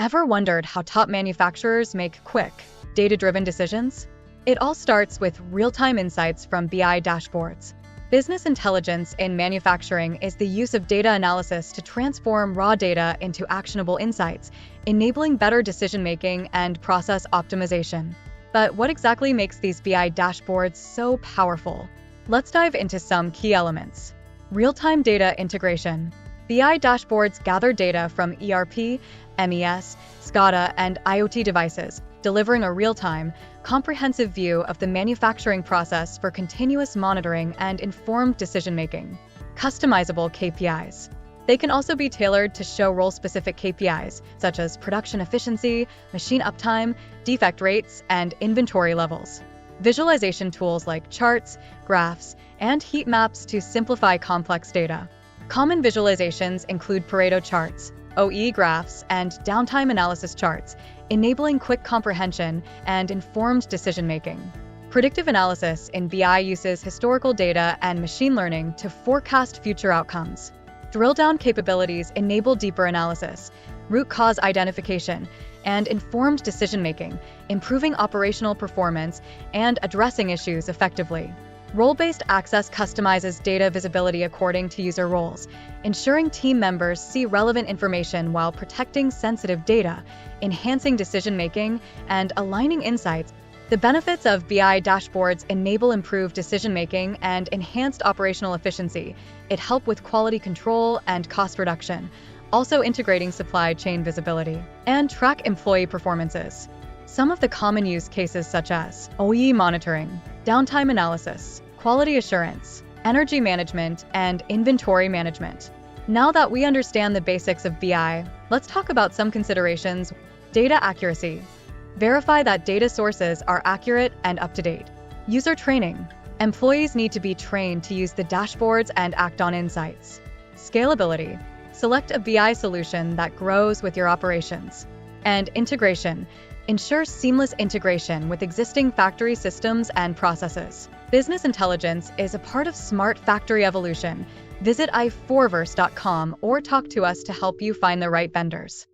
Ever wondered how top manufacturers make quick, data-driven decisions? It all starts with real-time insights from BI dashboards. Business intelligence in manufacturing is the use of data analysis to transform raw data into actionable insights, enabling better decision-making and process optimization. But what exactly makes these BI dashboards so powerful? Let's dive into some key elements. Real-time data integration. BI dashboards gather data from ERP, MES, SCADA, and IoT devices, delivering a real-time, comprehensive view of the manufacturing process for continuous monitoring and informed decision-making. Customizable KPIs. They can also be tailored to show role-specific KPIs, such as production efficiency, machine uptime, defect rates, and inventory levels. Visualization tools like charts, graphs, and heat maps to simplify complex data. Common visualizations include Pareto charts, OE graphs, and downtime analysis charts, enabling quick comprehension and informed decision-making. Predictive analysis in BI uses historical data and machine learning to forecast future outcomes. Drill-down capabilities enable deeper analysis, root cause identification, and informed decision-making, improving operational performance and addressing issues effectively. Role-based access customizes data visibility according to user roles, ensuring team members see relevant information while protecting sensitive data, enhancing decision-making, and aligning insights. The benefits of BI dashboards enable improved decision-making and enhanced operational efficiency. It helps with quality control and cost reduction, also integrating supply chain visibility, and track employee performances. Some of the common use cases such as OE monitoring, downtime analysis, quality assurance, energy management, and inventory management. Now that we understand the basics of BI, let's talk about some considerations. Data accuracy. Verify that data sources are accurate and up-to-date. User training. Employees need to be trained to use the dashboards and act on insights. Scalability. Select a BI solution that grows with your operations. And integration. Ensure seamless integration with existing factory systems and processes. Business intelligence is a part of smart factory evolution. Visit i4verse.com or talk to us to help you find the right vendors.